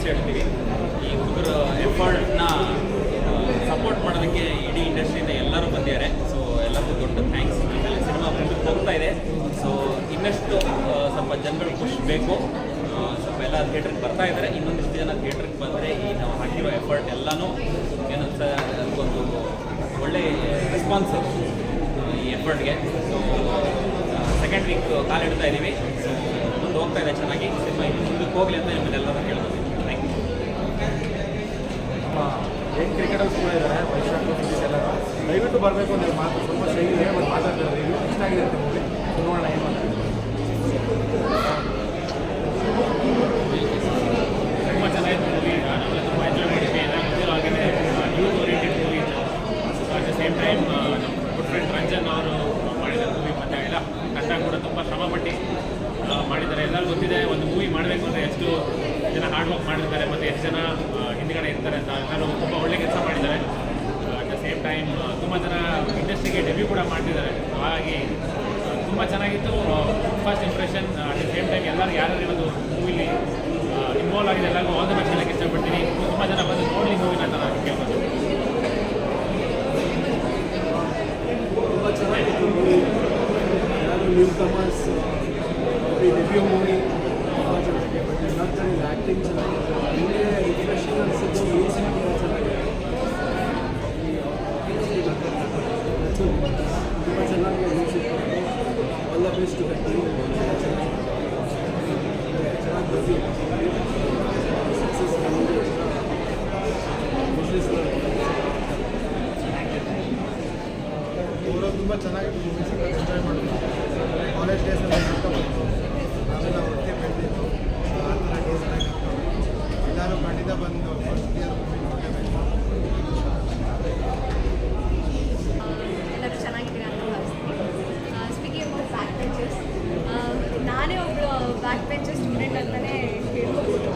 Thanks ಹೇಳ್ತೀವಿ. ಈ ಹುಡುಗರ ಎಫರ್ಟ್ನ ಸಪೋರ್ಟ್ ಮಾಡೋದಕ್ಕೆ ಇಡೀ ಇಂಡಸ್ಟ್ರಿಯಿಂದ ಎಲ್ಲರೂ ಬಂದಿದ್ದಾರೆ. ಸೊ ಎಲ್ಲರಿಗೂ ದೊಡ್ಡ ಥ್ಯಾಂಕ್ಸ್. ಆಮೇಲೆ ಸಿನಿಮಾ ಮುಂದಕ್ಕೆ ಹೋಗ್ತಾ ಇದೆ. ಸೊ ಇನ್ನಷ್ಟು ಸ್ವಲ್ಪ ಜನಗಳು ಖುಷಿ ಬೇಕು. ಸ್ವಲ್ಪ ಎಲ್ಲ ಥಿಯೇಟ್ರಿಗೆ ಬರ್ತಾ ಇದ್ದಾರೆ. ಇನ್ನೊಂದಿಷ್ಟು ಜನ ಥಿಯೇಟ್ರಿಗೆ ಬಂದರೆ ಈ ನಾವು ಹಾಕಿರೋ ಎಫರ್ಟ್ ಎಲ್ಲನೂ ಏನು ಒಂದು ಒಳ್ಳೆಯ ರೆಸ್ಪಾನ್ಸ್ ಈ ಎಫರ್ಟ್ಗೆ. ಸೊ ಸೆಕೆಂಡ್ ವೀಕ್ ಕಾಲಿಡ್ತಾ ಇದ್ದೀವಿ. ಸೊ ಮುಂದೆ ಹೋಗ್ತಾ ಇದೆ ಚೆನ್ನಾಗಿ. ಸಿನಿಮಾ ಇನ್ನು ಮುಂದಕ್ಕೆ ಹೋಗಲಿ ಅಂತ ನಿಮ್ಮನ್ನೆಲ್ಲರೂ ಕೇಳ್ಬೋದು. Thank you. ಏನು ಕ್ರಿಕೆಟರ್ಸ್ ಕೂಡ ಇದ್ದಾರೆ, ವೈಶಾಖ ಎಲ್ಲರೂ ದಯವಿಟ್ಟು ಬರಬೇಕು ಅಂದರೆ ಮಾತು ಸ್ವಲ್ಪ ಶೈಲಿ ಮತ್ತು ಮಾತಾಡ್ತಾರೆ. ಇದು ಇಷ್ಟ ಆಗಿದೆ ಅಂತ ಮೂವಿ ನೋಡೋಣ ಏನು ಮಾಡ್ತೀವಿ. ತುಂಬ ಚೆನ್ನಾಗಿತ್ತು ಮೂವಿ. ನಾವೆಲ್ಲ ತುಂಬ ಎಂಜಾಯ್ ಮಾಡಿದ್ವಿ. ನಾನು ಹಾಗೆಯೇ ಯೂತ್ ಓರಿಯೆಂಟೆಡ್ ಮೂವಿ ಇತ್ತು. ಅಟ್ ದ ಸೇಮ್ ಟೈಮ್ ನಮ್ಮ ಗುಡ್ ಫ್ರೆಂಡ್ ರಂಜನ್ ಅವರು ಮಾಡಿದ ಮೂವಿ ಮತ್ತು ಎಲ್ಲ ತಂಡ ಕೂಡ ತುಂಬ ಶ್ರಮಪಟ್ಟು ಮಾಡಿದ್ದಾರೆ. ಎಲ್ಲರಿಗೂ ಗೊತ್ತಿದೆ ಒಂದು ಮೂವಿ ಮಾಡಬೇಕು ಅಂದರೆ ಎಷ್ಟು ಜನ ಹಾರ್ಡ್ ವರ್ಕ್ ಮಾಡಿರ್ತಾರೆ ಮತ್ತು ಎಷ್ಟು ಜನ ಹಿಂದ್ಗಡೆ ಇರ್ತಾರೆ ಅಂತ. ಎಲ್ಲರೂ ತುಂಬ ಒಳ್ಳೆ ಕೆಲಸ ಮಾಡಿದ್ದಾರೆ. ಅಟ್ ದ ಸೇಮ್ ಟೈಮ್ ತುಂಬ ಜನ ಇಂಡಸ್ಟ್ರಿಗೆ ಡೆಬ್ಯೂ ಕೂಡ ಮಾಡ್ತಿದ್ದಾರೆ. ಹಾಗಾಗಿ ತುಂಬ ಚೆನ್ನಾಗಿತ್ತು. First impression. At the same time ಎಲ್ಲರೂ ಯಾರು ಒಂದು ಮೂವಿಲಿ ಇನ್ವಾಲ್ವ್ ಆಗಿದೆ ಎಲ್ಲರಿಗೂ ಆಲ್ ದ ಬೆಸ್ಟ್ ಹೇಳಕ್ಕೆ ಇಷ್ಟಪಡ್ತೀನಿ. ತುಂಬ ಜನ ಬಂದು ನೋಡಲಿ ಮೂವಿನ ಅಂತ ನಾನು ಕೇಳ್ಬೋದು. ತುಂಬ ಚೆನ್ನಾಗಿತ್ತು ಮೂವಿ. ಎಲ್ಲರೂ ನ್ಯೂ ಕಮರ್ಸ್ ರಿವ್ಯೂ ಮೂವಿ ತುಂಬ ಚೆನ್ನಾಗಿದೆ. ಬಟ್ ಎಲ್ಲ ಆ್ಯಕ್ಟಿಂಗ್ ಚೆನ್ನಾಗಿದೆ. ಒಳ್ಳೆ ರಿಫ್ರೆಶಿಂಗ್ ಅನಿಸಿದ್ದು. ಮ್ಯೂಸಿಕ್ ಕೂಡ ಚೆನ್ನಾಗಿದೆ. ತುಂಬ ಚೆನ್ನಾಗಿದೆ ಮ್ಯೂಸಿಕ್. ಎಲ್ಲ ಬೆಸ್ಟ್ ಚೆನ್ನಾಗಿ ಬರ್ತೀವಿ. ಸಕ್ಸಸ್ ನಮಗೆ ಬಿಸ್ನೆಸ್ ಅವರು ತುಂಬ ಚೆನ್ನಾಗಿತ್ತು ಮೂವೀಸ್. ಎಂಜಾಯ್ ಮಾಡಿದ್ರು. ಕಾಲೇಜ್ ಡೇಸಲ್ಲಿ ಬಂದು ನಾವೆಲ್ಲ ಒಟ್ಟಿಗೆ ಬೆಳೆದಿದ್ದು ಆ ಥರ ಡೇಸ್ ಎಲ್ಲರೂ ಖಂಡಿತ ಬಂದು ಫಸ್ಟ್ ಇಯರ್ ಮೂವಿ ನೋಡಲೇಬೇಕು. ಎಲ್ಲರೂ ಚೆನ್ನಾಗಿದ್ದೀರಾ ಅಂತ ಭಾವಿಸ್ತೀನಿ. ಸ್ಪೀಕಿಂಗ್ ಅಬೌಟ್ ಬ್ಯಾಕ್ ಬೆಂಚಸ್, ನಾನೇ ಒಬ್ಬಳು ಬ್ಯಾಕ್ ಬೆಂಚರ್ ಸ್ಟೂಡೆಂಟ್ ಅಂತಲೇ ಹೇಳ್ಬೋದು.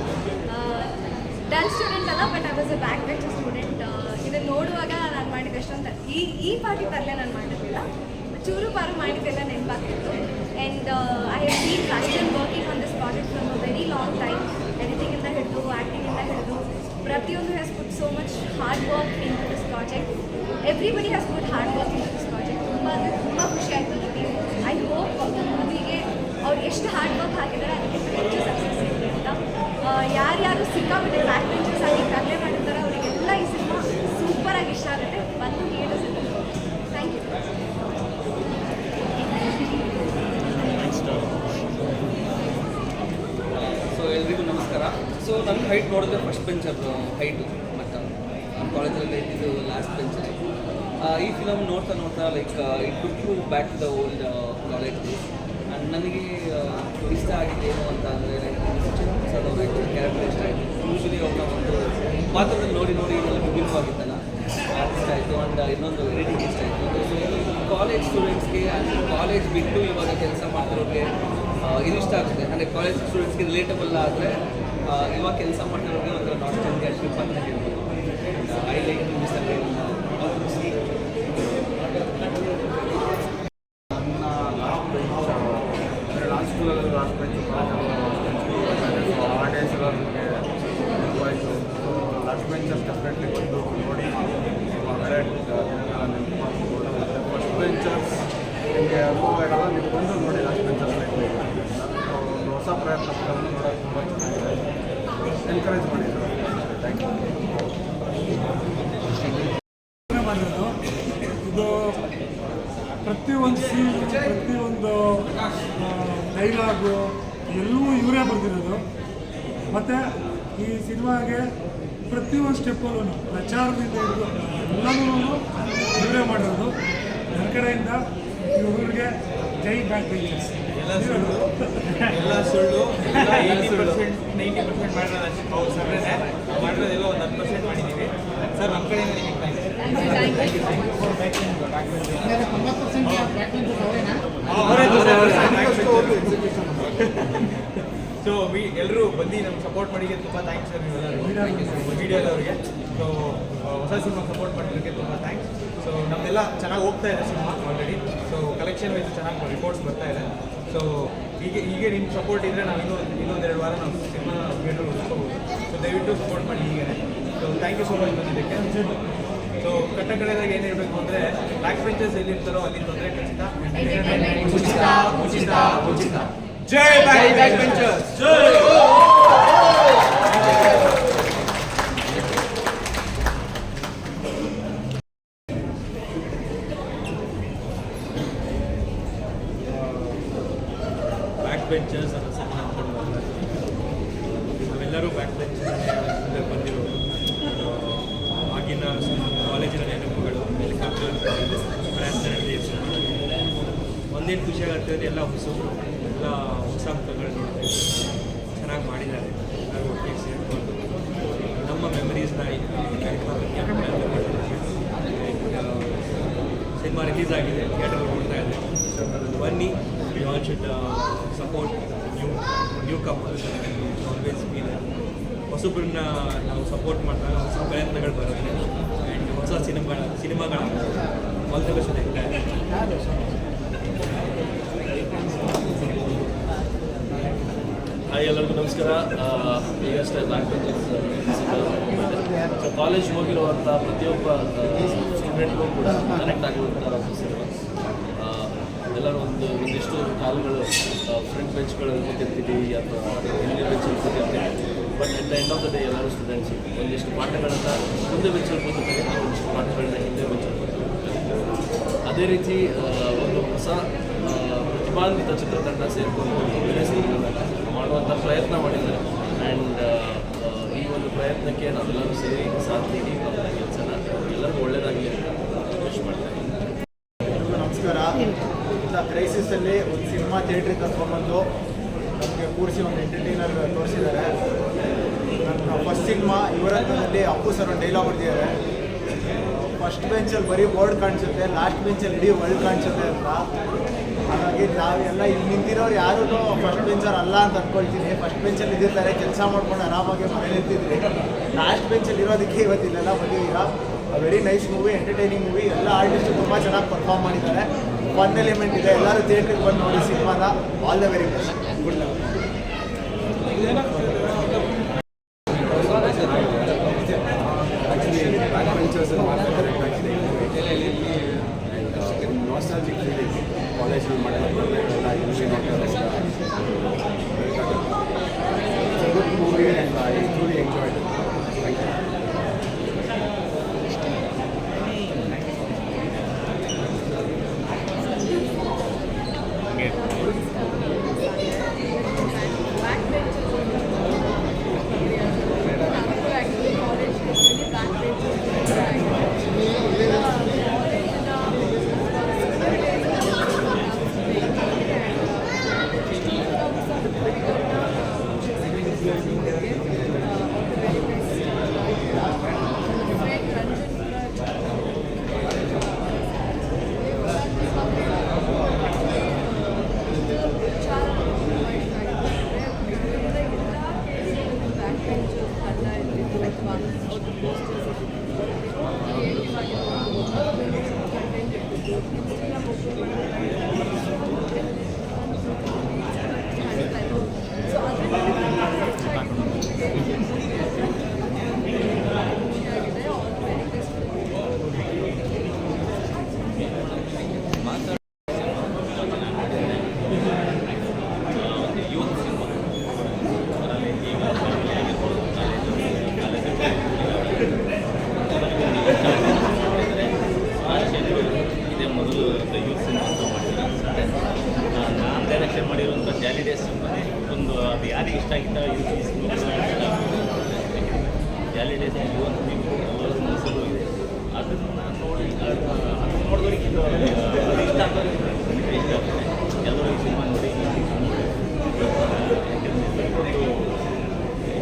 ಡಲ್ ಸ್ಟೂಡೆಂಟ್ ಅಲ್ಲ, but I was a back bencher student. ಇದನ್ನು ನೋಡುವಾಗ ನಾನು ಮಾಡಿದ ಎಷ್ಟೊಂದು ಈ ಪಾರ್ಟಿ ಬರಲೇ ನಾನು ಮಾಡಿರಲಿಲ್ಲ. ಚೂರು ಪಾರು ಮಾಡಿದ್ದೆಲ್ಲ ನೆನಪಾಗ್ತಿತ್ತು. And I have been passion working on this project from a very long time. ಎಡಿಟಿಂಗಿಂದ ಹಿಡಿದು ಆ್ಯಕ್ಟಿಂಗಿಂದ ಹಿಡಿದು ಪ್ರತಿಯೊಂದು has put so much hard work into this project. Everybody has put hard work into this project. ತುಂಬ ಅಂದರೆ ತುಂಬ ಖುಷಿ ಆಯಿತು ನನಗೆ. ಐ ಹೋಪ್ ಮೂವಿಗೆ ಅವ್ರು ಎಷ್ಟು ಹಾರ್ಡ್ ವರ್ಕ್ ಹಾಕಿದ್ದಾರೆ ಅದಕ್ಕಿಂತ ಹೆಚ್ಚು ಸಕ್ಸಸ್ ಸಿಗಲಿ ಅಂತ. ಯಾರ್ಯಾರು ಸಿಕ್ಕಾಬಿಟ್ಟೆ ಬ್ಯಾಕ್ ಬೆಂಚರ್ಸ್ ಆಗಿ ತರಲೆ ಮಾಡಿರ್ತಾರೆ ಅವರಿಗೆಲ್ಲ ಈ ಸಿನಿಮಾ ಸೂಪರಾಗಿ ಇಷ್ಟ ಆಗುತ್ತೆ. ಬಂದು theatre cinema. Thank you. So ಎಲ್ರಿಗೂ ನಮಸ್ಕಾರ. ಸೊ ನನ್ನ ಹೈಟ್ ನೋಡಿದ್ರೆ ಫಸ್ಟ್ ಬೆಂಚರ್ ಹೈಟು, ಮತ್ತು ನಮ್ಮ ಕಾಲೇಜಲ್ಲಿ ಇದ್ದಿದ್ದು ಲಾಸ್ಟ್ ಬೆಂಚಲ್ಲಿ. ಈ ಫಿಲಮ್ ನೋಡ್ತಾ like it took you back to the old college. And ನನಗೆ ಇಷ್ಟ ಆಗಿದೆ ಏನು ಅಂತ ಅಂದರೆ ಲೈಕ್ ಪ್ರಸಾದ್ ಅವರ ಕ್ಯಾರೆಕ್ಟರ್ ಇಷ್ಟ ಆಯಿತು. ಯೂಶ್ವಲಿ ಅವ್ರನ್ನ ಒಂದು ಪಾತ್ರದಲ್ಲಿ ನೋಡಿ ಇದೆಲ್ಲ ವಿಭಿನ್ನವಾಗಿತ್ತಲ್ಲ, ಇಷ್ಟ ಆಯಿತು. ಆ್ಯಂಡ್ ಇನ್ನೊಂದು ಎಡಿಟಿಂಗ್ ಇಷ್ಟ ಆಯಿತು. ಸೊ ಕಾಲೇಜ್ ಸ್ಟೂಡೆಂಟ್ಸ್ಗೆ ಆ್ಯಂಡ್ ಕಾಲೇಜ್ ಬಿಟ್ಟು ಇವಾಗ ಕೆಲಸ ಮಾಡ್ತಿರೋರಿಗೆ ಇದು ಇಷ್ಟ ಆಗುತ್ತೆ. ಅಂದರೆ ಕಾಲೇಜ್ ಸ್ಟೂಡೆಂಟ್ಸ್ಗೆ ರಿಲೇಟಬಲ್ ಆದರೆ ಇವಾಗ ಕೆಲಸ ಮಾಡ್ತಿರೋರಿಗೆ ಒಂದು ನಾಸ್ಟಾಲ್ಜಿಯಾ ಟ್ರಿಪ್ ಅಂತ ಹೇಳ್ಬೋದು. ಐ ಲೈಕ್ ಟು ಮಿಸ್ ನನ್ನ ಲಾಸ್ಟ್ ಬೆಂಚ್ ಅಂದರೆ ಲಾಸ್ಟ್ ಸ್ಕೂಲಲ್ಲಿ ಲಾಸ್ಟ್ ಬೆಂಚ್ ಆ ಡೇಸ್ ಎಲ್ಲ ನನಗೆ ತುಂಬ ಆಯಿತು. ಸೊ ಲಾಸ್ಟ್ ಬೆಂಚಸ್ ಡೆಫಿನೆಟ್ಲಿ ಬಂದು ನೋಡಿ ಒಳ್ಳೆ ನೆನಪು ಮಾಡ್ಬೋದು. ಮತ್ತು ಫಸ್ಟ್ ಬೆಂಚರ್ಸ್ ನಿಮಗೆ ಅನುಭವ ಇರೋಲ್ಲ, ನೀವು ಬಂದು ನೋಡಿ ಲಾಸ್ಟ್ ಬೆಂಚಸ್ ಒಂದು ಹೊಸ ಪ್ರಯತ್ನಗಳನ್ನು ನೋಡೋಕ್ಕೆ ತುಂಬ ಚೆನ್ನಾಗಿದೆ. ಎನ್ಕರೇಜ್ ಮಾಡಿದ್ರು. Thank you. ಮಾಡಿರೋದು ಇದು ಪ್ರತಿಯೊಂದು ಸೀನ್, ಪ್ರತಿಯೊಂದು ಡೈಲಾಗು ಎಲ್ಲವೂ ಇವರೇ ಬರೆದಿರೋದು. ಮತ್ತು ಈ ಸಿನಿಮಾಗೆ ಪ್ರತಿಯೊಂದು ಸ್ಟೆಪ್ಪಲ್ಲೂ ಪ್ರಚಾರದಿಂದ ಹಿಡಿದು ಎಲ್ಲನೂ ಇವರೇ ಮಾಡಿರೋದು. ನನ್ನ ಕಡೆಯಿಂದ ಇವ್ರಿಗೆ ಜೈ ಬ್ಯಾಕ್ ಬೆಂಚರ್ಸ್. ಎಲ್ಲ ಸುಳ್ಳು 90% ಮಾಡಿರೋದು ಅವ್ರು ಸರ್ರೇನೆ ಮಾಡಿರೋದೆಲ್ಲ ಒಂದು 10% ಮಾಡಿದ್ದೀವಿ ಸರ್. ನಮ್ಮ ಕಡೆಯಿಂದ ನಿಮಗೆ ಸೊ ಎಲ್ಲರೂ ಬಂದು ನಮ್ಗೆ ಸಪೋರ್ಟ್ ಮಾಡಿಗೆ ತುಂಬ ಥ್ಯಾಂಕ್ಸ್ ಸರ್. ನೀವೆಲ್ಲರೂ ಮೀಡಿಯಾದವ್ರಿಗೆ ಸೊ ಹೊಸ ಸಿನಿಮಾ ಸಪೋರ್ಟ್ ಮಾಡೋದಕ್ಕೆ ತುಂಬ ಥ್ಯಾಂಕ್ಸ್. ಸೊ ನಮ್ದೆಲ್ಲ ಚೆನ್ನಾಗಿ ಹೋಗ್ತಾ ಇದೆ cinema already. So collection wise ಚೆನ್ನಾಗಿ ರಿಪೋರ್ಟ್ಸ್ ಬರ್ತಾ ಇದೆ. ಸೊ ಹೀಗೆ ನಿಮ್ಮ ಸಪೋರ್ಟ್ ಇದ್ದರೆ ನಾವು ಇನ್ನೊಂದೆರಡು ವಾರ ನಾವು ಸಿನಿಮಾ ಥಿಯೇಟರ್ ಉಳಿಸ್ಕೋಬೋದು. ಸೊ ದಯವಿಟ್ಟು ಸಪೋರ್ಟ್ ಮಾಡಿ ಹೀಗೆ. So thank you so much ಬಂದಿದ್ದಕ್ಕೆ. ಸೊ ಕಟ್ಟಕಡೆದಾಗ ಏನು ಹೇಳಬೇಕು ಅಂದರೆ ಬ್ಯಾಕ್ ಬೆಂಚಸ್ ಎಲ್ಲಿರ್ತಾರೋ ಅಲ್ಲಿ ತೊಂದರೆ ಖಚಿತ. ಉಚಿತ, ಉಚಿತ, ಉಚಿತ. ಜೈ ಬ್ಯಾಕ್ ಬೆಂಚರ್ಸ್. ಬ್ಯಾಕ್ ಬೆಂಚರ್ಸ್ ಅನ್ನೋ ಸಿನಿಮಾ ಅಂದ್ಕೊಂಡು ನಾವೆಲ್ಲರೂ ಬ್ಯಾಕ್ ಬೆಂಚರ್ ಮುಂದೆ ಬಂದಿರೋದು. ಆಗಿನ ಕಾಲೇಜಿನ ನೆನಪುಗಳು ಹೆಲಿಕಾಪ್ಟರ್ ಪ್ರಯತ್ನ ನಡೆದಿದೆ. ಒಂದೇನು ಖುಷಿ ಆಗುತ್ತೆ, ಎಲ್ಲ ಹೊಸಬ್ರು, ಎಲ್ಲ ಹೊಸ ಮುಖಗಳು ನೋಡ್ತೀವಿ. ಚೆನ್ನಾಗಿ ಮಾಡಿದ್ದಾರೆ. ಎಲ್ಲರೂ ಒಟ್ಟಿಗೆ ಸೇರಿಕೊಂಡು ನಮ್ಮ ಮೆಮರೀಸ್ನ ಕಾರ್ಯಕ್ರಮಕ್ಕೆ ಪ್ರಯತ್ನ ಮಾಡಿದ್ದಾರೆ. ಸಿನಿಮಾ ರಿಲೀಸ್ ಆಗಿದೆ, ಥಿಯೇಟರ್ ನೋಡ್ತಾ ಇದೆ. ಬನ್ನಿ, we all should support newcomers. Always be there. ಹೊಸಬ್ರನ್ನ ನಾವು ಸಪೋರ್ಟ್ ಮಾಡಿದಾಗ ಹೊಸ ಪ್ರಯತ್ನಗಳು ಬರುತ್ತೆ ಆ್ಯಂಡ್ ಹೊಸ ಸಿನಿಮಾಗಳ ಮಾರ್ಗದರ್ಶನ ಇರ್ತಾರೆ. ಹಾಯ್, ಎಲ್ಲರಿಗೂ ನಮಸ್ಕಾರ. ಈಗಷ್ಟೇ ಬ್ಯಾಕ್ ಬೆಂಚರ್ಸ್ ಸೊ ಕಾಲೇಜ್ ಹೋಗಿರುವಂಥ ಪ್ರತಿಯೊಬ್ಬ ಸ್ಟೂಡೆಂಟ್ಗೂ ಕೂಡ ಕನೆಕ್ಟ್ ಆಗಿರುವಂಥ ಒಂದು ಸಿನಿಮಾ. ಎಲ್ಲರೂ ಒಂದಿಷ್ಟು ಕಾಲುಗಳು ಫ್ರಂಟ್ ಬೆಂಚ್ಗಳಲ್ಲಿ ಕೂತಿರ್ತೀವಿ ಅಥವಾ ಹಿಂದೆ ಬೆಂಚಲ್ಲಿ ಕೂತಿರ್ತೀವಿ. But at the end of the day ಎಲ್ಲರೂ ಸ್ಟೂಡೆಂಟ್ಸ್ ಒಂದಿಷ್ಟು ಪಾಠಗಳನ್ನು ಮುಂದೆ ಬೆಂಚಲ್ಲಿ ಕೂತಿರ್ತೀವಿ, ಒಂದಿಷ್ಟು ಪಾಠಗಳನ್ನ ಹಿಂದೆ ಬೆಂಚಲ್ಲಿ ಕೂತಿರ್ತೀವಿ. ಅದೇ ರೀತಿ ಒಂದು ಹೊಸ ಪ್ರತಿಭಾನ್ವಿತ ಚಿತ್ರತಂಡ ಸೇರಿಕೊಂಡು ಬೇರೆ ಸಿನಿಮಾಗಳನ್ನ ಮಾಡುವಂಥ ಪ್ರಯತ್ನ ಮಾಡಿದ್ದಾರೆ. ಆ್ಯಂಡ್ ಈ ಒಂದು ಪ್ರಯತ್ನಕ್ಕೆ ನಾವೆಲ್ಲರೂ ಸೇರಿ ಸಾಥ್ ನೀಡಿ ಕೆಲಸನ ಎಲ್ಲರಿಗೂ ಒಳ್ಳೆಯದಾಗಲಿ ಅಂತ ವಿಶ್ ಮಾಡ್ತಾರೆ. ಎಲ್ರಿಗೂ ನಮಸ್ಕಾರ. ಇಂಥ ಕ್ರೈಸಿಸಲ್ಲಿ ಒಂದು ಸಿನಿಮಾ ಥಿಯೇಟ್ರಿಗೆ ಕರ್ಕೊಂಡ್ಬಂದು ನಮಗೆ ಕೂರಿಸಿ ಒಂದು ಎಂಟರ್ಟೈನರ್ ತೋರಿಸಿದ್ದಾರೆ. ನನ್ನ ಫಸ್ಟ್ ಸಿನಿಮಾ ಯುವರತ್ನದಲ್ಲಿ ಅಪ್ಪು ಸರ್ ಒಂದು ಡೈಲಾಗ್ ಹೊಡೆದಿದ್ದಾರೆ, ಫಸ್ಟ್ ಬೆಂಚಲ್ಲಿ ಬರೀ ಬೋರ್ಡ್ ಕಾಣಿಸುತ್ತೆ, ಲಾಸ್ಟ್ ಬೆಂಚಲ್ಲಿ ಇಡೀ ವರ್ಲ್ಡ್ ಕಾಣಿಸುತ್ತೆ ಅಂತ. ಹಾಗಾಗಿ ನಾವೆಲ್ಲ ಇಲ್ಲಿ ನಿಂತಿರೋರು ಯಾರೂ ಫಸ್ಟ್ ಬೆಂಚರ್ ಅಲ್ಲ ಅಂತ ಅಂದ್ಕೊಳ್ತೀನಿ. ಫಸ್ಟ್ ಬೆಂಚಲ್ಲಿ ಇದ್ದಿರ್ತಾರೆ, ಕೆಲಸ ಮಾಡ್ಕೊಂಡು ಆರಾಮಾಗಿ ಮನೇಲಿ ಇರ್ತಿದ್ರಿ. ಲಾಸ್ಟ್ ಬೆಂಚಲ್ಲಿ ಇರೋದಕ್ಕೆ ಇವತ್ತಿಲ್ಲೆಲ್ಲ ಬಂದಿದ್ದೀರಾ. Very nice movie, entertaining movie. ಎಲ್ಲ ಆರ್ಟಿಸ್ಟು ತುಂಬ ಚೆನ್ನಾಗಿ ಪರ್ಫಾರ್ಮ್ ಮಾಡಿದ್ದಾರೆ. ಒನ್ ಎಲಿಮೆಂಟ್ ಇದೆ. ಎಲ್ಲರೂ ಥಿಯೇಟ್ರಿಗೆ ಬಂದು ನೋಡಿ ಸಿನಿಮಾನ. All the very best. Good luck. Actually back benchers nostalgic feeling ಕಾಲೇಜಲ್ಲಿ ಮಾಡಿರೋದೆಲ್ಲ good movie and I truly enjoyed it. Thank you. ಮಾಡಿರುವಂಥ ಜಾಲಿಡೇಸ್ ಒಂದು ಅದು ಯಾರಿಗೆ ಇಷ್ಟ ಆಗಿತ್ತ ಜಾಲಿಡೇಸ್ ಎಲ್ಲರೂ ಮನಸ್ಸಲ್ಲೂ ಇದೆ. ಅದನ್ನು ನೋಡಿ ಅದನ್ನು ನೋಡಿದವರಿಗೆ ಇದು ಇಷ್ಟ ಆಗೋರಿಗೆ ಇಷ್ಟ ಆಗ್ತದೆ. ಎಲ್ಲರೂ ಈ ಸಿನಿಮಾ ನೋಡಿ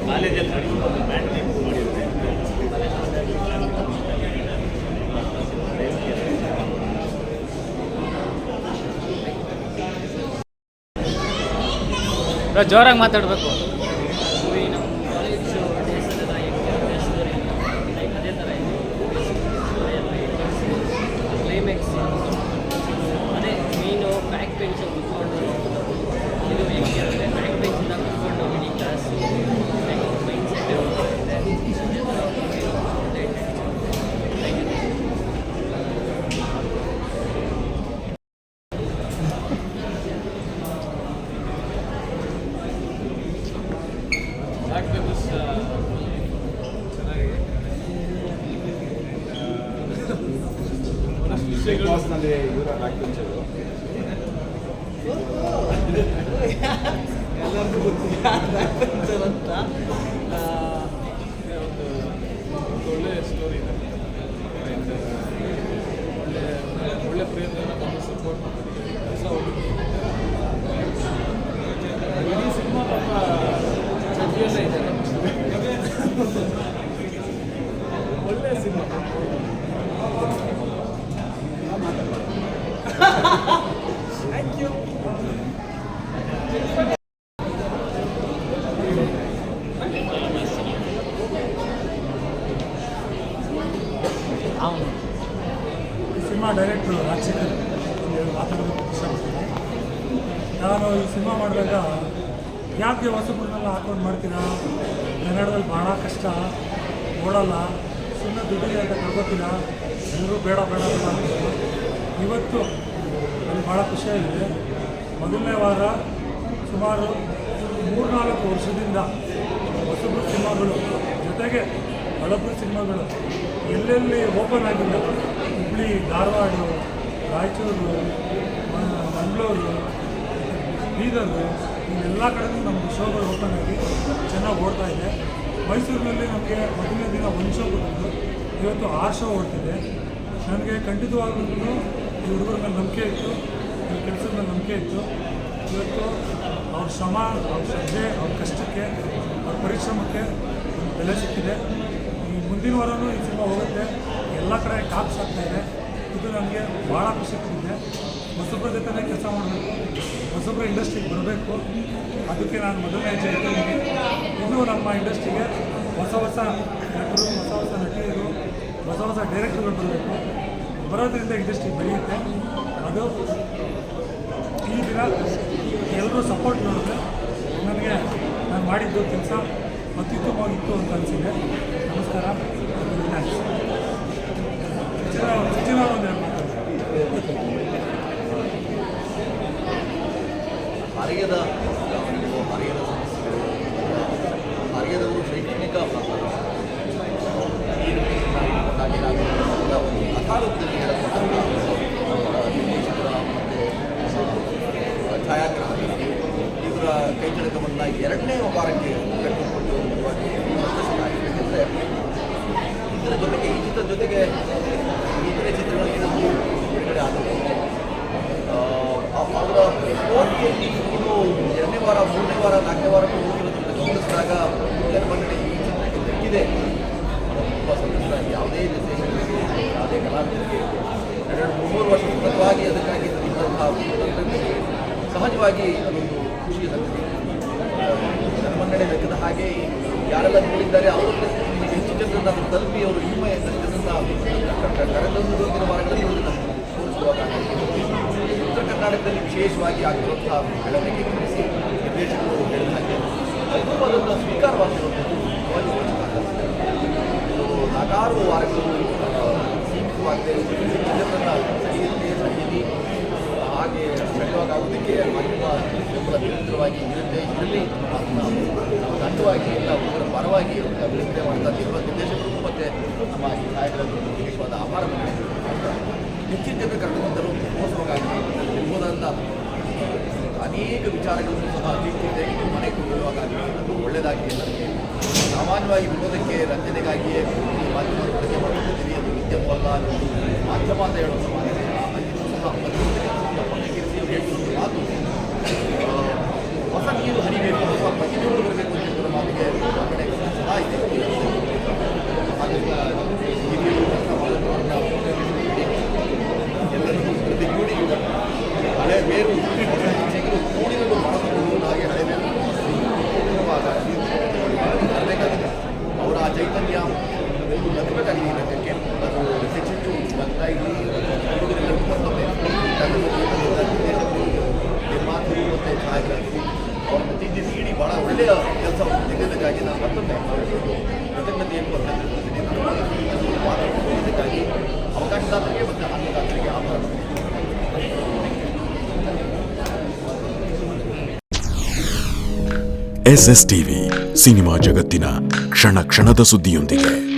ಕಾಲೇಜಲ್ಲಿ ನಡೆಯುವಂಥ ಬ್ಯಾಂಡ್ ಮಾಡಿರುತ್ತೆ. ಜೋರಾಗಿ ಮಾತಾಡಬೇಕು. ಮೂವಿ ನಮ್ಮ ಕಾಲೇಜ್ ಡೇಸಲ್ಲೆಲ್ಲ ಲೈಕ್ ಅದೇ ಥರ ಕ್ಲೈಮ್ಯಾಕ್ಸ್ ಅದೇ ಮೀನು ಬ್ಯಾಕ್ ಬೆಂಚಲ್ಲಿ ಕುತ್ಕೊಂಡು ಇದು ಹೆಂಗಿರುತ್ತೆ, ಬ್ಯಾಕ್ ಬೆಂಚಿಂದ ಕುತ್ಕೊಂಡು ಇಡೀ class mind set back benches ಚೆನ್ನಾಗಿ ಒಂದಷ್ಟು ವಿಷಯಗಳು ಕ್ಲಾಸ್ನಲ್ಲಿ ಇವರ ಬ್ಯಾಕ್ ಬೆಂಚರು ಎಲ್ಲರಿಗೂ ಗೊತ್ತಿಲ್ಲ ಅಂತ ಒಂದು ಒಳ್ಳೆ ಸ್ಟೋರಿ ಇದೆ ಆ್ಯಂಡ್ ಒಳ್ಳೆ ಪ್ರಯತ್ನ ಬಂದು ಸಪೋರ್ಟ್ ಹೊಸ ಇಡೀ ಸಿನಿಮಾ ಪಾಪ ಚಟಿಯಲ್ಲೇ ಇದ್ದಾರೆ ಒಳ್ಳೆ ಸಿನಿಮಾ ಥ್ಯಾಂಕ್ ಯು ಈ ಸಿನಿಮಾ ಡೈರೆಕ್ಟ್ರು ರಾಜಶೇಖರ್ ಮಾತಾಡೋದಕ್ಕೆ ಇಷ್ಟಪಡ್ತೀನಿ. ನಾನು ಈ ಸಿನಿಮಾ ಮಾಡಿದಾಗ ಯಾಕೆ ಹೊಸಬ್ರನ್ನೆಲ್ಲ ಹಾಕೊಂಡು ಮಾಡ್ತೀರಾ, ಕನ್ನಡದಲ್ಲಿ ಭಾಳ ಕಷ್ಟ, ಓಡಲ್ಲ, ಸುಮ್ಮನೆ ದುಡ್ಡಿಗೆ ಅಂತ ಕಳ್ಕೊತೀರ, ಎಲ್ಲರೂ ಬೇಡ ಬೇಡ ಬೇಡ ಅಂತಿದ್ರು. ಇವತ್ತು ನನಗೆ ಭಾಳ ಖುಷಿಯಾಗಿದೆ. ಮೊದಲನೇ ವಾರ ಸುಮಾರು 3-4 ವರ್ಷದಿಂದ ಹೊಸಬ್ರು ಸಿನಿಮಾಗಳು ಜೊತೆಗೆ ಹಳಬ್ರು ಸಿನಿಮಾಗಳು ಎಲ್ಲೆಲ್ಲಿ ಓಪನ್ ಆಗಿಲ್ಲ, ಹುಬ್ಬಳ್ಳಿ, ಧಾರವಾಡ, ರಾಯಚೂರು, ಮಂಗಳೂರು, ಬೀದರು, ಇಲ್ಲೆಲ್ಲ ಕಡೆಯೂ ನಮ್ಮದು ಶೋಗಳು ಓಪನ್ ಆಗಿ ಚೆನ್ನಾಗಿ ಓಡ್ತಾ ಇದೆ. ಮೈಸೂರಿನಲ್ಲಿ ನಮಗೆ ಮೊದಲನೇ ದಿನ 1 ಶೋ ಕೊಟ್ಟಿದ್ದು, ಇವತ್ತು 6 ಶೋ ಓಡ್ತಿದೆ. ನನಗೆ ಖಂಡಿತವಾಗ್ಲೂ ಈ ಹುಡುಗರ ಮೇಲೆ ನಂಬಿಕೆ ಇತ್ತು, ಈ ಕೆಲಸದ ಮೇಲೆ ನಂಬಿಕೆ ಇತ್ತು. ಇವತ್ತು ಅವ್ರ ಶ್ರಮ, ಅವ್ರ ಶ್ರದ್ಧೆ, ಅವ್ರ ಕಷ್ಟಕ್ಕೆ, ಅವ್ರ ಪರಿಶ್ರಮಕ್ಕೆ ಒಂದು ಬೆಲೆ ಸಿಕ್ಕಿದೆ. ಈ ಮುಂದಿನ ವಾರನೂ ಈ ಸಿನಿಮಾ ಹೋಗುತ್ತೆ, ಎಲ್ಲ ಕಡೆ ಟಾಕ್ಸ್ ಆಗ್ತಾಯಿದೆ. ಇದು ನನಗೆ ಭಾಳ ಖುಷಿ ಕೊಟ್ಟಿದೆ. ಹೊಸಬ್ರ ಜೊತೆನೇ ಕೆಲಸ ಮಾಡಬೇಕು, ಹೊಸಬ್ರ ಇಂಡಸ್ಟ್ರಿಗೆ ಬರಬೇಕು. ಅದಕ್ಕೆ ನಾನು ಮೊದಲನೇ ಹೆಜ್ಜೆ ಇಟ್ಟಿದ್ದೀನಿ. ಇನ್ನೂ ನಮ್ಮ ಇಂಡಸ್ಟ್ರಿಗೆ ಹೊಸ ಹೊಸ ನಟರು, ಹೊಸ ಹೊಸ ನಟಿಯರು, ಹೊಸ ಹೊಸ ಡೈರೆಕ್ಟರ್ಗಳು ಬರಬೇಕು. ಬರೋದ್ರಿಂದ ಇಂಡಸ್ಟ್ರಿ ಬೆಳೆಯುತ್ತೆ. ಅದು ಈ ದಿನ ಎಲ್ಲರೂ ಸಪೋರ್ಟ್ ನೋಡಿದ್ರೆ ನನಗೆ ನಾನು ಮಾಡಿದ್ದು ಕೆಲಸ ಅತ್ಯುತ್ತಮವಾಗಿತ್ತು ಅಂತ ಅನಿಸಿದೆ. ನಮಸ್ಕಾರ, ಥ್ಯಾಂಕ್ಸ್. ಸಚಿನ ಒಂದು ಹರಿಯದ ಹರಿಯದ ಸಮಸ್ಯೆಗಳು, ಹರಿಯದವರು ಶೈಕ್ಷಣಿಕ ಅಕಾಲದಲ್ಲಿ ನಿರ್ದೇಶಕರ ಮತ್ತು ಛಾಯಾಗ್ರಾಹಕರು ಇವರ ಕೈಚಳಕವನ್ನು 2ನೇ ವಾರಕ್ಕೆ ಕಟ್ಟಿಕೊಂಡು ಸಂತೋಷವಾಗಿದೆ. ಇದರ ಜೊತೆಗೆ ಈ ಚಿತ್ರದ ಜೊತೆಗೆ ಇತರೆ ಚಿತ್ರಗಳಿಗೆ ನಾವು ಬಿಡುಗಡೆ ಆಗಬೇಕು. ಅವರ ಓದಿಯಲ್ಲಿ ಇದು 2ನೇ ವಾರ, 3ನೇ ವಾರ, 4ನೇ ವಾರಕ್ಕೂ ಹೋಗಿರೋದ್ರಿಂದ ಗಮನಿಸಿದಾಗ ಜನಮನ್ನಣೆ ಈ ಚಿತ್ರಕ್ಕೆ ದಕ್ಕಿದೆ. ತುಂಬ ಸಂತೋಷ. ಯಾವುದೇ ನಿರ್ದೇಶಕರಿಗೆ, ಯಾವುದೇ ಕಲಾವಿದರಿಗೆ 2-3 ವರ್ಷ ಸತತವಾಗಿ ಅದಕ್ಕಾಗಿ ಇದ್ದಂತಹ ಸಹಜವಾಗಿ ಅದೊಂದು ಖುಷಿಯ ಸಂಗತಿ. ಜನಮನ್ನಣೆ ಲೆಕ್ಕದ ಹಾಗೆ ಯಾರೆಲ್ಲ ನೋಡಿದ್ದಾರೆ ಅವರಲ್ಲಿ ಹೆಚ್ಚು ಜನರನ್ನು ಅದನ್ನು ತಲುಪಿ ಅವರು ಹಿಮ್ಮೆ ಕರೆತಂದು ಹೋಗಿರುವ ವಾರಗಳಲ್ಲಿ ತೋರಿಸುವಾಗ ಉತ್ತರ ಕರ್ನಾಟಕದಲ್ಲಿ ವಿಶೇಷವಾಗಿ ಆಗಿರುವಂತಹ ಬೆಳವಣಿಗೆ ಗಮನಿಸಿ ನಿರ್ದೇಶಕರು ಹೇಳಿದ ಹಾಗೆ ಎಲ್ಲರೂ ಅದನ್ನು ಸ್ವೀಕಾರವಾಗಿರುವಂಥದ್ದು ನಾಲ್ಕಾರು ವಾರಗಳು ಸೀಮಿತವಾಗದೆ ಜನರನ್ನು ಸರಿಯಲ್ಲಿ ಹಾಗೆ ಸಣ್ಣವಾಗುವುದಕ್ಕೆ ಮಾಧ್ಯಮ ಬೆಂಬಲ ನಿರಂತರವಾಗಿ ಇರಲಿ ನಾವು ತಂಡವಾಗಿ ಎಲ್ಲ ಒಬ್ಬರ ಪರವಾಗಿ ಅಭಿವೃದ್ಧಿ ಮಾಡ್ತಾ ಇರುವ ನಿರ್ದೇಶಕರು ಮತ್ತು ನಮ್ಮ ಈ ಛಾಯಾಗ್ರಾಹಕರು ವಿಶೇಷವಾದ ಆಭಾರವನ್ನು ಹೆಚ್ಚಿನ ಜನರು ಕರೆದುಕೊಂಡರು ಮೋಸವಾಗಿ ನಿರ್ಬೋದಂತ ಅನೇಕ ವಿಚಾರಗಳನ್ನು ಸಹ ಅತಿಥಿತೆ ಮನೆ ಕೊಡುವಾಗ ಅದು ಒಳ್ಳೆಯದಾಗಿ ನನಗೆ ಸಾಮಾನ್ಯವಾಗಿ ವಿನೋದಕ್ಕೆ ರಂಜನೆಗಾಗಿಯೇ ಮಾಧ್ಯಮಗಳು ಬಳಕೆ ಮಾಡುತ್ತಿದ್ದೀರಿ, ಅದು ವಿದ್ಯಮವಲ್ಲ, ಮಾಧ್ಯಮ ಅಂತ ಹೇಳೋ ಸಮಾನ ಸಹ ಪಕ್ಕಕ್ಕಿರಿಸಿ ಹೇಳ್ತಿರುವ ಮಾತು ಹೊಸ ನೀರು ಹರಿಬೇಕು, ಹೊಸ ಪ್ರತಿಭೆಗಳು ಬರಬೇಕು ಅಂತ ಹೇಳುವ ಮಾತಿಗೆ ಕಡೆ ಸಹ ಇದೆ. ಎಲ್ಲರಿಗೂ ಪ್ರತಿಗೂಡಿ ಹಳೆ ಬೇರು ಶಿಕ್ಷಕರು ಕೂಡಿರಲು ಮಾಡಬಹುದು. ಹಾಗೆ ಹಳೆ ಬೇರು ಬರಬೇಕಾಗಿದೆ. ಅವರ ಆ ಚೈತನ್ಯ ಬರಬೇಕಾಗಿದೆ. ರಂಗಕ್ಕೆ ಅದು ಹೆಚ್ಚೆಚ್ಚು ಬರ್ತಾ ಇಲ್ಲಿ ಹುಡುಗರೆಲ್ಲರೂ ಮತ್ತೊಮ್ಮೆ ನಿರ್ಮಾತೃ ಮತ್ತು ಛಾಯಾಗ್ರಾಹಕರು ಅವ್ರನ್ನ ತಿಂಡಿ ನೀಡಿ ಭಾಳ ಒಳ್ಳೆಯ ಕೆಲಸವನ್ನು ತೆಗೆದಕ್ಕಾಗಿ ನಾನು ಮತ್ತೊಮ್ಮೆ ಕೃತಜ್ಞತೆಯನ್ನು ಅಭಿನಂದಿಸುತ್ತೇನೆ. ಮಾತಾಡುವುದಕ್ಕಾಗಿ ಅವಕಾಶದಾತರಿಗೆ ಮತ್ತು ಅನ್ನದಾತರಿಗೆ ಆಭಾರ. SSTV ಸಿನಿಮಾ ಜಗತ್ತಿನ ಕ್ಷಣ ಕ್ಷಣದ ಸುದ್ದಿಯೊಂದಿಗೆ.